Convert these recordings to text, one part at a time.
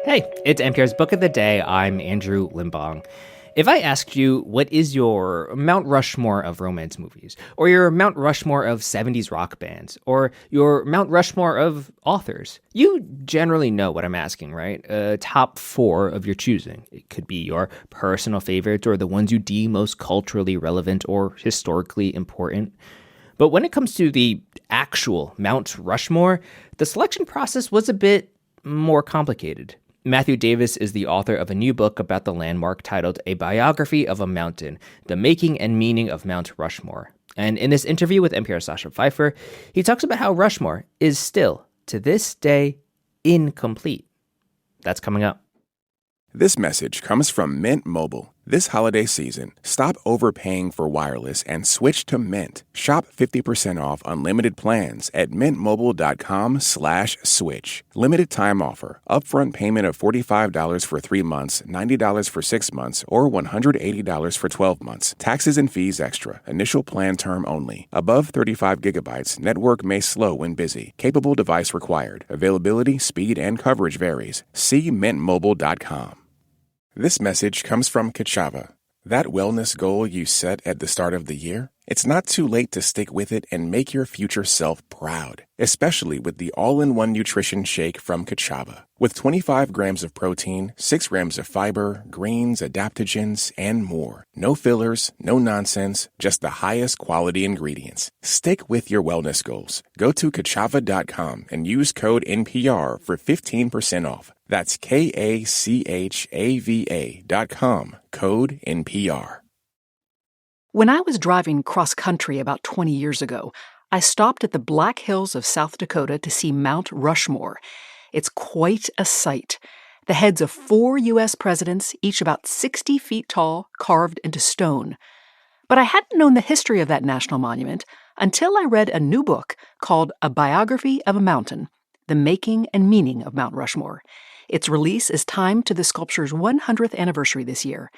Hey, it's NPR's Book of the Day. I'm Andrew Limbong. If I asked you what is your Mount Rushmore of romance movies, or your Mount Rushmore of 70s rock bands, or your Mount Rushmore of authors, you generally know what I'm asking, right? Top four of your choosing. It could be your personal favorites or the ones you deem most culturally relevant or historically important. But when it comes to the actual Mount Rushmore, the selection process was a bit more complicated. Matthew Davis is the author of a new book about the landmark titled A Biography of a Mountain, The Making and Meaning of Mount Rushmore. And in this interview with NPR's Sacha Pfeiffer, he talks about how Rushmore is still, to this day, incomplete. That's coming up. This message comes from Mint Mobile. This holiday season, stop overpaying for wireless and switch to Mint. Shop 50% off unlimited plans at mintmobile.com/switch. Limited time offer. Upfront payment of $45 for 3 months, $90 for 6 months, or $180 for 12 months. Taxes and fees extra. Initial plan term only. Above 35 gigabytes, network may slow when busy. Capable device required. Availability, speed, and coverage varies. See mintmobile.com. This message comes from Kachava. That wellness goal you set at the start of the year? It's not too late to stick with it and make your future self proud, especially with the all-in-one nutrition shake from Kachava. With 25 grams of protein, 6 grams of fiber, greens, adaptogens, and more. No fillers, no nonsense, just the highest quality ingredients. Stick with your wellness goals. Go to Kachava.com and use code NPR for 15% off. That's KACHAVA.com, code NPR. When I was driving cross-country about 20 years ago, I stopped at the Black Hills of South Dakota to see Mount Rushmore. It's quite a sight. The heads of 4 U.S. presidents, each about 60 feet tall, carved into stone. But I hadn't known the history of that national monument until I read a new book called A Biography of a Mountain, The Making and Meaning of Mount Rushmore. Its release is timed to the sculpture's 100th anniversary this year.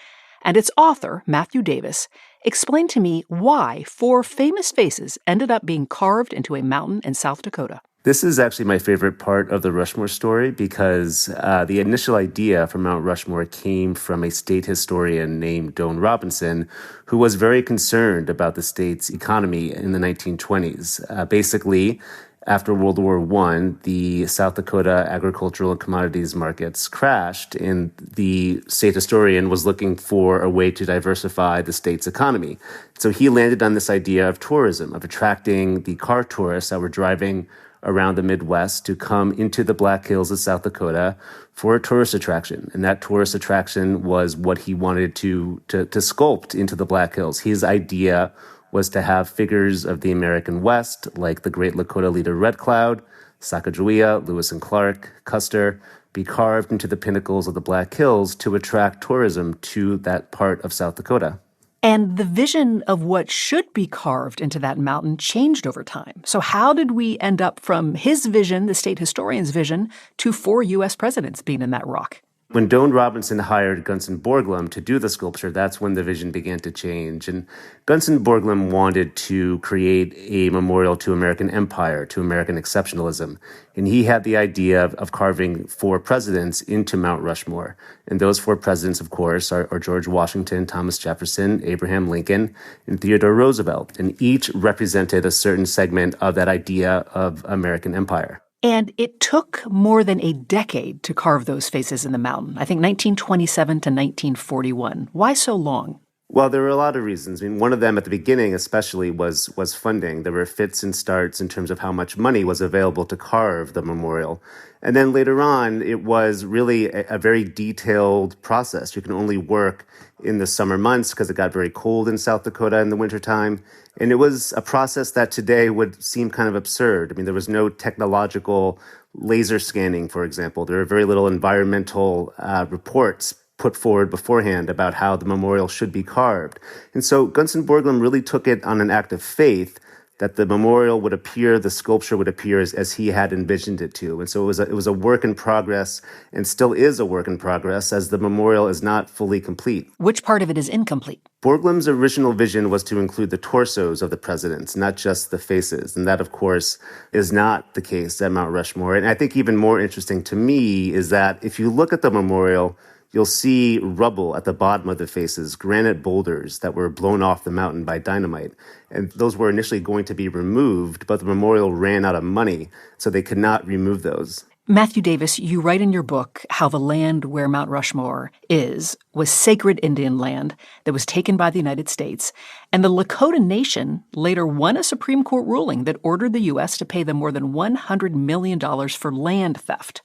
And its author, Matthew Davis, explained to me why 4 famous faces ended up being carved into a mountain in South Dakota. This is actually my favorite part of the Rushmore story because the initial idea for Mount Rushmore came from a state historian named Doane Robinson, who was very concerned about the state's economy in the 1920s. Basically, after World War I, the South Dakota agricultural and commodities markets crashed, and the state historian was looking for a way to diversify the state's economy. So he landed on this idea of tourism, of attracting the car tourists that were driving around the Midwest to come into the Black Hills of South Dakota for a tourist attraction. And that tourist attraction was what he wanted to sculpt into the Black Hills. His idea was to have figures of the American West, like the great Lakota leader Red Cloud, Sacagawea, Lewis and Clark, Custer, be carved into the pinnacles of the Black Hills to attract tourism to that part of South Dakota. And the vision of what should be carved into that mountain changed over time. So how did we end up from his vision, the state historian's vision, to 4 U.S. presidents being in that rock? When Doane Robinson hired Gunther Borglum to do the sculpture, that's when the vision began to change. And Gunther Borglum wanted to create a memorial to American empire, to American exceptionalism. And he had the idea of carving 4 presidents into Mount Rushmore. And those 4 presidents, of course, are George Washington, Thomas Jefferson, Abraham Lincoln, and Theodore Roosevelt. And each represented a certain segment of that idea of American empire. And it took more than a decade to carve those faces in the mountain. I think 1927 to 1941. Why so long? Well, there were a lot of reasons. I mean, one of them at the beginning especially was funding. There were fits and starts in terms of how much money was available to carve the memorial. And then later on, it was really a very detailed process. You can only work in the summer months because it got very cold in South Dakota in the wintertime. And it was a process that today would seem kind of absurd. I mean, there was no technological laser scanning, for example. There were very little environmental reports put forward beforehand about how the memorial should be carved. And so Gunther Borglum really took it on an act of faith that the memorial would appear, the sculpture would appear as he had envisioned it to. And so it was a work in progress and still is a work in progress as the memorial is not fully complete. Which part of it is incomplete? Borglum's original vision was to include the torsos of the presidents, not just the faces. And that, of course, is not the case at Mount Rushmore. And I think even more interesting to me is that if you look at the memorial, you'll see rubble at the bottom of the faces, granite boulders that were blown off the mountain by dynamite. And those were initially going to be removed, but the memorial ran out of money, so they could not remove those. Matthew Davis, you write in your book how the land where Mount Rushmore was sacred Indian land that was taken by the United States, and the Lakota Nation later won a Supreme Court ruling that ordered the U.S. to pay them more than $100 million for land theft.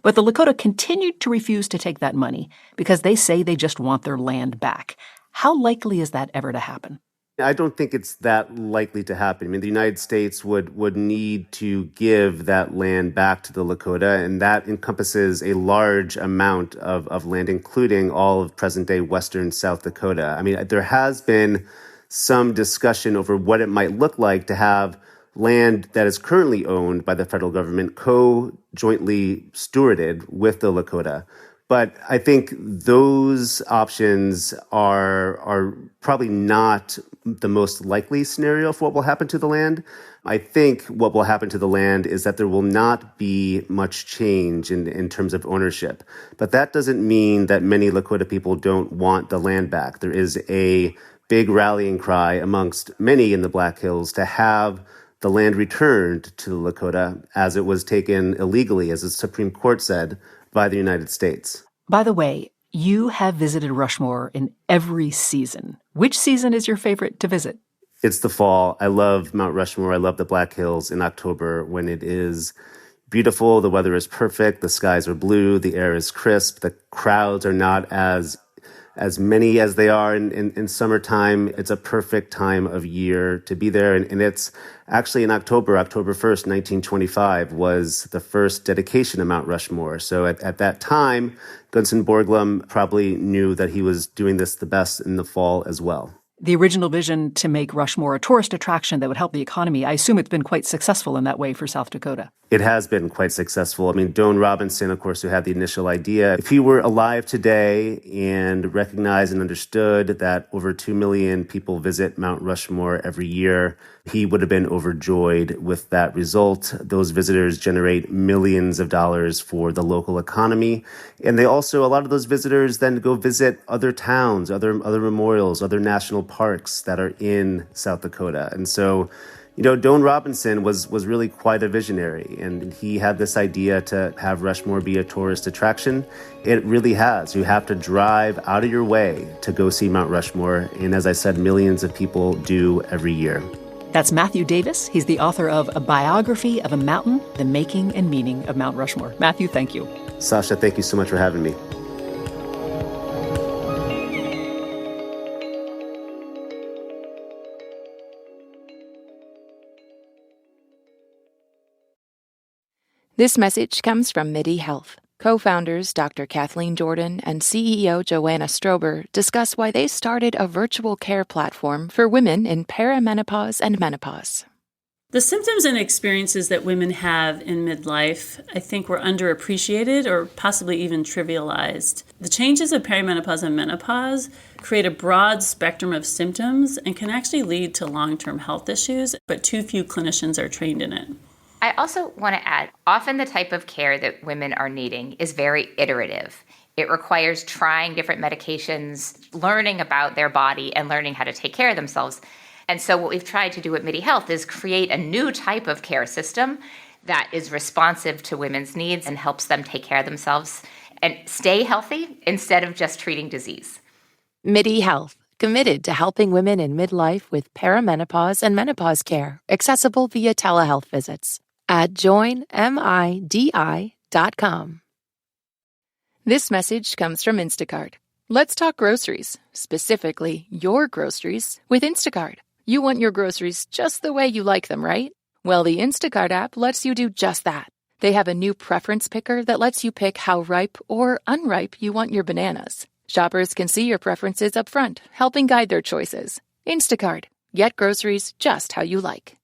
But the Lakota continued to refuse to take that money because they say they just want their land back. How likely is that ever to happen? I don't think it's that likely to happen. I mean, the United States would need to give that land back to the Lakota, and that encompasses a large amount of land, including all of present-day western South Dakota. I mean, there has been some discussion over what it might look like to have land that is currently owned by the federal government co-jointly stewarded with the Lakota. But I think those options are probably not the most likely scenario for what will happen to the land. I think what will happen to the land is that there will not be much change in terms of ownership. But that doesn't mean that many Lakota people don't want the land back. There is a big rallying cry amongst many in the Black Hills to have the land returned to the Lakota as it was taken illegally, as the Supreme Court said, by the United States. By the way, you have visited Rushmore in every season. Which season is your favorite to visit? It's the fall. I love Mount Rushmore. I love the Black Hills in October when it is beautiful, the weather is perfect, the skies are blue, the air is crisp, the crowds are not as many as they are in summertime. It's a perfect time of year to be there. And it's actually in October 1st, 1925, was the first dedication of Mount Rushmore. So at that time, Gunnison Borglum probably knew that he was doing this the best in the fall as well. The original vision to make Rushmore a tourist attraction that would help the economy, I assume it's been quite successful in that way for South Dakota. It has been quite successful. I mean, Doane Robinson, of course, who had the initial idea, if he were alive today and recognized and understood that over 2 million people visit Mount Rushmore every year, he would have been overjoyed with that result. Those visitors generate millions of dollars for the local economy. And they also, a lot of those visitors then go visit other towns, other memorials, other national parks that are in South Dakota. And so, Doane Robinson was really quite a visionary, and he had this idea to have Rushmore be a tourist attraction. It really has. You have to drive out of your way to go see Mount Rushmore, and as I said, millions of people do every year. That's Matthew Davis. He's the author of A Biography of a Mountain, The Making and Meaning of Mount Rushmore. Matthew, thank you. Sacha, thank you so much for having me. This message comes from MIDI Health. Co-founders Dr. Kathleen Jordan and CEO Joanna Strober discuss why they started a virtual care platform for women in perimenopause and menopause. The symptoms and experiences that women have in midlife, I think, were underappreciated or possibly even trivialized. The changes of perimenopause and menopause create a broad spectrum of symptoms and can actually lead to long-term health issues, but too few clinicians are trained in it. I also want to add, often the type of care that women are needing is very iterative. It requires trying different medications, learning about their body, and learning how to take care of themselves. And so what we've tried to do at MIDI Health is create a new type of care system that is responsive to women's needs and helps them take care of themselves and stay healthy instead of just treating disease. MIDI Health, committed to helping women in midlife with perimenopause and menopause care, accessible via telehealth visits at joinmidi.com. This message comes from Instacart. Let's talk groceries, specifically your groceries, with Instacart. You want your groceries just the way you like them, right? Well, the Instacart app lets you do just that. They have a new preference picker that lets you pick how ripe or unripe you want your bananas. Shoppers can see your preferences up front, helping guide their choices. Instacart. Get groceries just how you like.